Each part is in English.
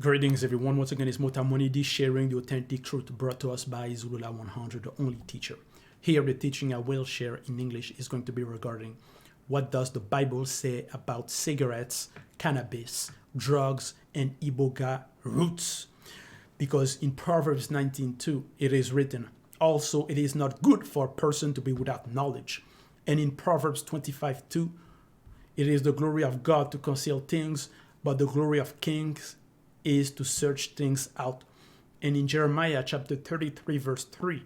Greetings, everyone. Once again, it's Motamonidi sharing the authentic truth brought to us by Zulula 100, the only teacher. Here, the teaching I will share in English is going to be regarding what does the Bible say about cigarettes, cannabis, drugs, and iboga roots. Because in Proverbs 19:2, it is written, also it is not good for a person to be without knowledge. And in Proverbs 25:2, it is the glory of God to conceal things, but the glory of kings is to search things out. And in Jeremiah chapter 33, verse 3,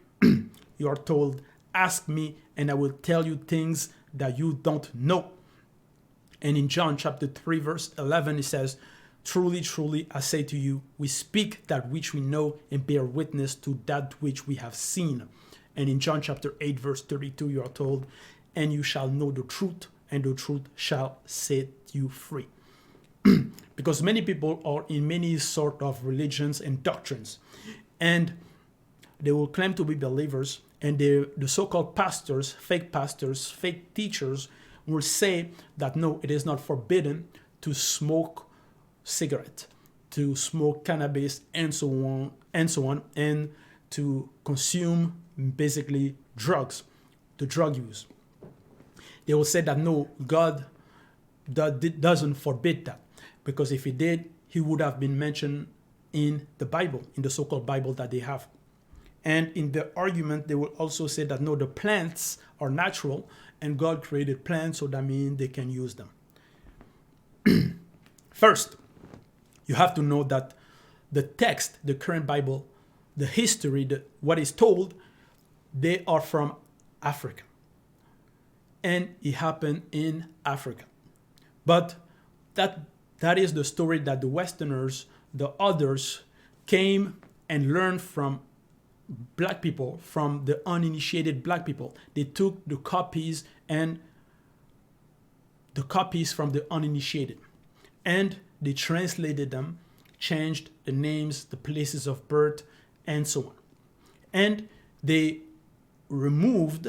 you are told, ask me and I will tell you things that you don't know. And in John chapter 3, verse 11, it says, truly, truly, I say to you, we speak that which we know and bear witness to that which we have seen. And in John chapter 8, verse 32, you are told, and you shall know the truth, and the truth shall set you free. Because many people are in many sort of religions and doctrines, and they will claim to be believers, and the so-called pastors, fake teachers will say that no, it is not forbidden to smoke cigarette, to smoke cannabis, and so on, and to consume basically drugs, the drug use. They will say that no, God doesn't forbid that. Because if he did, he would have been mentioned in the Bible, in the so-called Bible that they have. And in the argument, they will also say that no, the plants are natural and God created plants, so that means they can use them. First, you have to know that the text, the current Bible, the history, what is told, they are from Africa. And it happened in Africa. But that is the story that the Westerners, the others, came and learned from black people, from the uninitiated black people. They took the copies from the uninitiated, and they translated them, changed the names, the places of birth, and so on. And they removed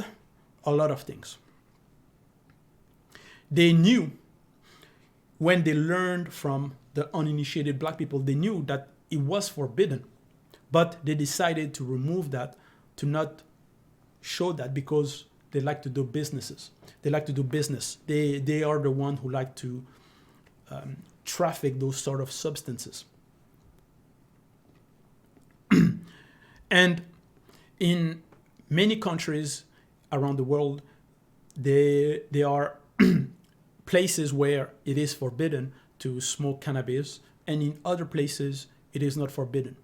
a lot of things. They knew, when they learned from the uninitiated black people, they knew that it was forbidden, but they decided to remove that, to not show that, because they like to do businesses. They like to do business. They are the one who like to traffic those sort of substances. And in many countries around the world, there are places where it is forbidden to smoke cannabis, and in other places it is not forbidden.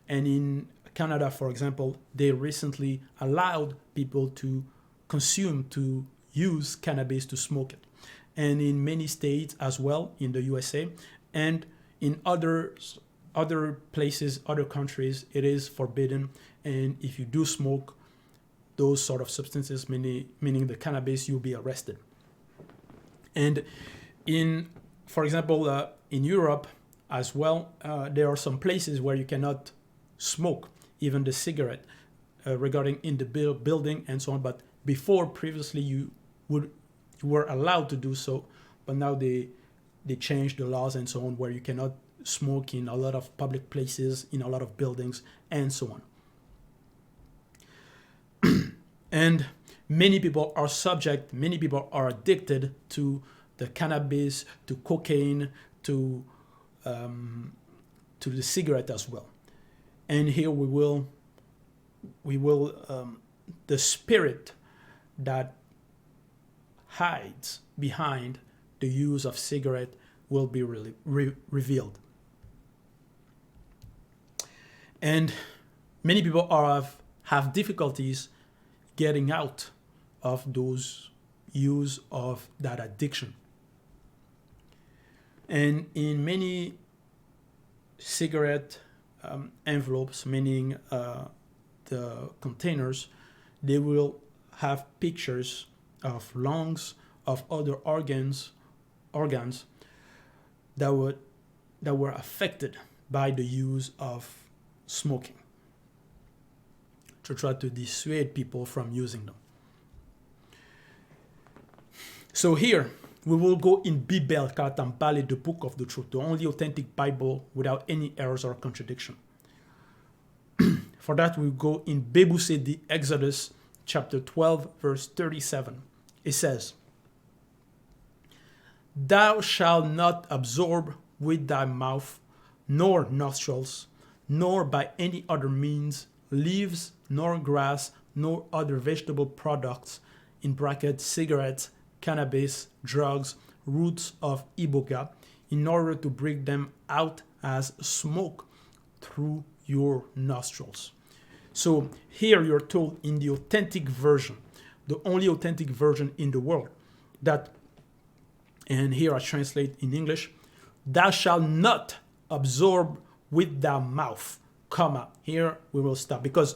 And in Canada, for example, they recently allowed people to consume, to use cannabis, to smoke it. And in many states as well, in the USA, and in other places, other countries, it is forbidden. And if you do smoke those sort of substances, meaning the cannabis, you'll be arrested. And for example, in Europe as well, there are some places where you cannot smoke, even the cigarette, regarding in the building and so on. But previously, you were allowed to do so, but now they changed the laws and so on, where you cannot smoke in a lot of public places, in a lot of buildings, and so on. And many people are addicted to the cannabis, to cocaine, to the cigarette as well. And here we will the spirit that hides behind the use of cigarette will be really revealed. And many people have difficulties getting out of those use of that addiction. And in many cigarette envelopes, meaning the containers, they will have pictures of lungs, of other organs that were affected by the use of smoking, to try to dissuade people from using them. So here, we will go in Bibèl, car t'en parle, the book of the truth, the only authentic Bible without any errors or contradiction. For that, we go in the Exodus chapter 12, verse 37. It says, "Thou shalt not absorb with thy mouth, nor nostrils, nor by any other means, leaves, nor grass, nor other vegetable products," in brackets, cigarettes, cannabis, drugs, roots of iboga, in order to bring them out as smoke through your nostrils. So here you're told in the authentic version, the only authentic version in the world, that, and here I translate in English, "Thou shalt not absorb with thy mouth," comma. Here we will stop, because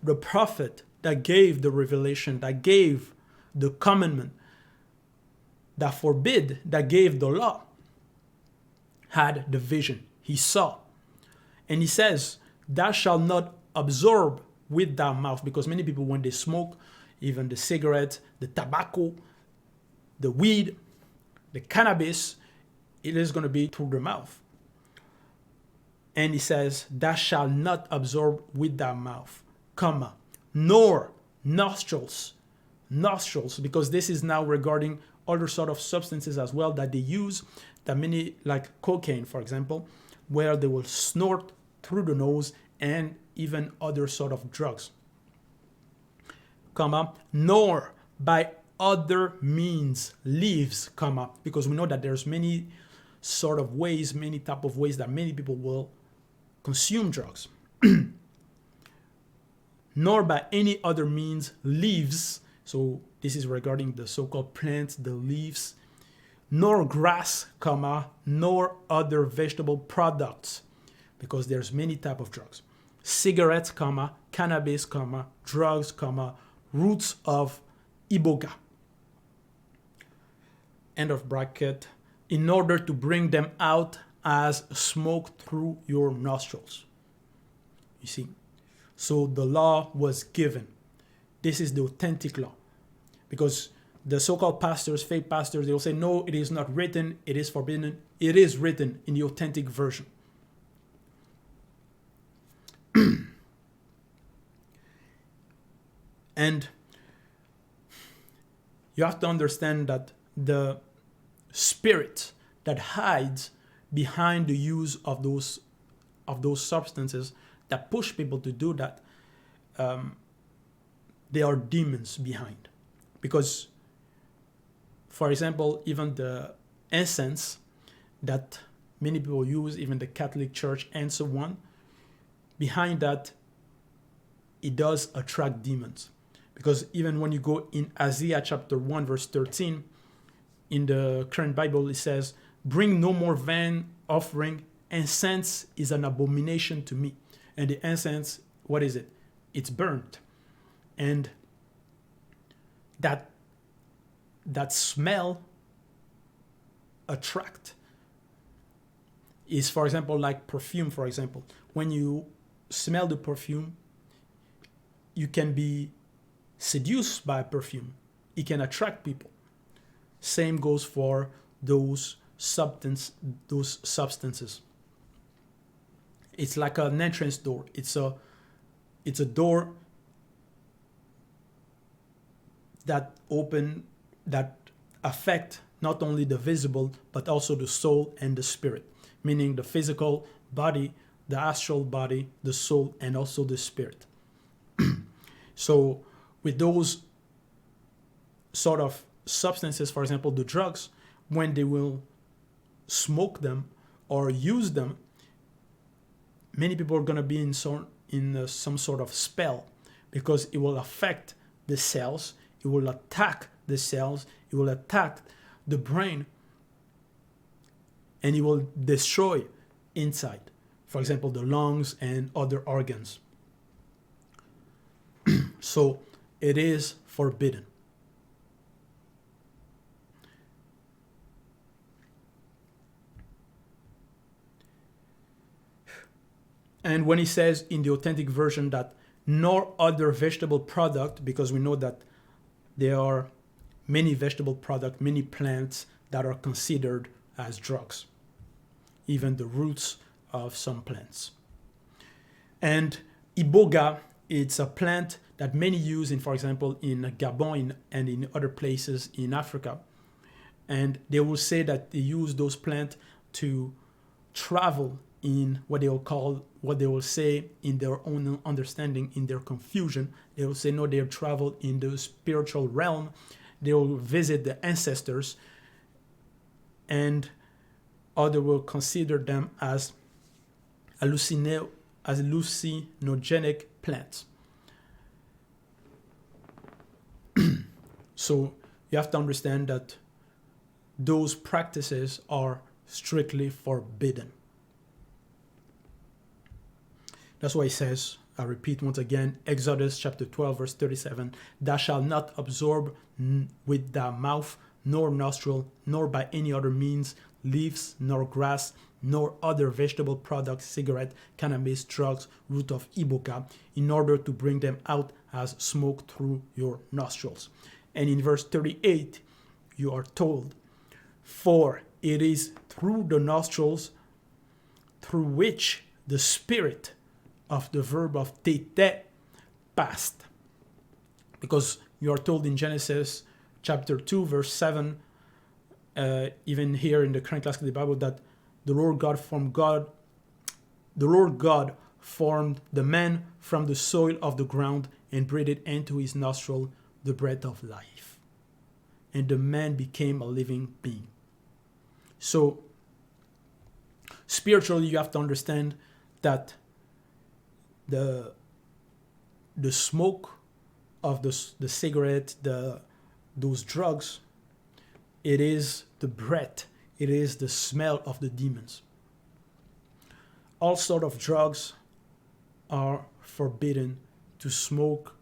the prophet that gave the revelation, that gave the commandment, that forbid, that gave the law, had the vision. He saw. And he says, "Thou shalt not absorb with thy mouth," because many people, when they smoke, even the cigarette, the tobacco, the weed, the cannabis, it is going to be through the mouth. And he says, "Thou shalt not absorb with thy mouth, comma, nor nostrils," because this is now regarding other sort of substances as well that they use, that many, like cocaine, for example, where they will snort through the nose, and even other sort of drugs, comma, "nor by other means, leaves," comma, because we know that there's many sort of ways, many type of ways that many people will consume drugs. "Nor by any other means, leaves," so this is regarding the so-called plants, the leaves, "nor grass, comma, nor other vegetable products," because there's many type of drugs. "Cigarettes, comma, cannabis, comma, drugs, comma, roots of iboga," end of bracket, "in order to bring them out as smoke through your nostrils." You see, so the law was given. This is the authentic law, because the so-called pastors, fake pastors, they will say, "No, it is not written, it is forbidden." It is written in the authentic version. And you have to understand that the spirit that hides behind the use of those substances that push people to do that, they are demons behind. Because, for example, even the incense that many people use, even the Catholic Church and so on, behind that, it does attract demons. Because even when you go in Isaiah chapter 1, verse 13, in the current Bible, it says, "Bring no more vain offering. Incense is an abomination to me." And the incense, what is it? It's burnt. And that smell attract is, for example, like perfume, for example. When you smell the perfume, you can be seduced by perfume. It can attract people. Same goes for those substances. It's like an entrance door. It's a door that affect not only the visible but also the soul and the spirit, meaning the physical body, the astral body, the soul, and also the spirit. So with those sort of substances, for example, the drugs, when they will smoke them or use them, many people are going to be in some sort of spell, because it will affect the cells, it will attack the cells, it will attack the brain, and it will destroy inside, for example, the lungs and other organs. So it is forbidden. And when he says in the authentic version that nor other vegetable product, because we know that there are many vegetable products, many plants that are considered as drugs, even the roots of some plants. And iboga, it's a plant that many use in, for example, in Gabon and in other places in Africa. And they will say that they use those plants to travel in what they will say in their own understanding, in their confusion. They will say, no, they'll travel in the spiritual realm. They will visit the ancestors, and others will consider them as hallucinogenic plants. So you have to understand that those practices are strictly forbidden. That's why it says, I repeat once again, Exodus chapter 12, verse 37, thou shalt not absorb with thy mouth, nor nostril, nor by any other means, leaves, nor grass, nor other vegetable products, cigarette, cannabis, drugs, root of iboga, in order to bring them out as smoke through your nostrils. And in verse 38, you are told, for it is through the nostrils through which the spirit of the verb of tete passed. Because you are told in Genesis chapter 2, verse 7, even here in the current classic of the Bible, that the Lord God formed the man from the soil of the ground and breathed into his nostril the breath of life. And the man became a living being. So, spiritually, you have to understand that the smoke of the cigarette, those drugs, it is the breath, it is the smell of the demons. All sort of drugs are forbidden to smoke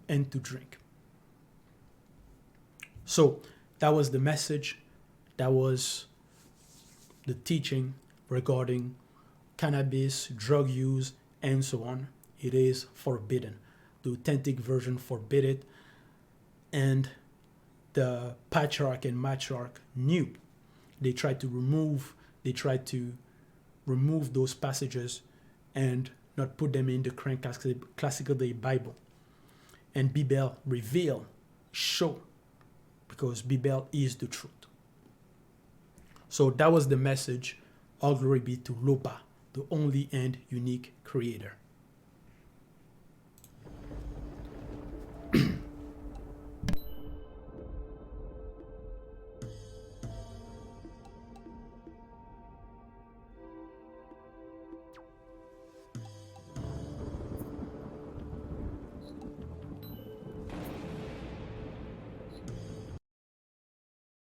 and to drink. So that was the message, that was the teaching regarding cannabis, drug use, and so on. It is forbidden. The authentic version forbid it, and the patriarch and matriarch knew. They tried to remove those passages and not put them in the current classical day Bible. And Bibèl reveal, show, because Bibèl is the truth. So that was the message. All glory be to Loba, the only and unique creator.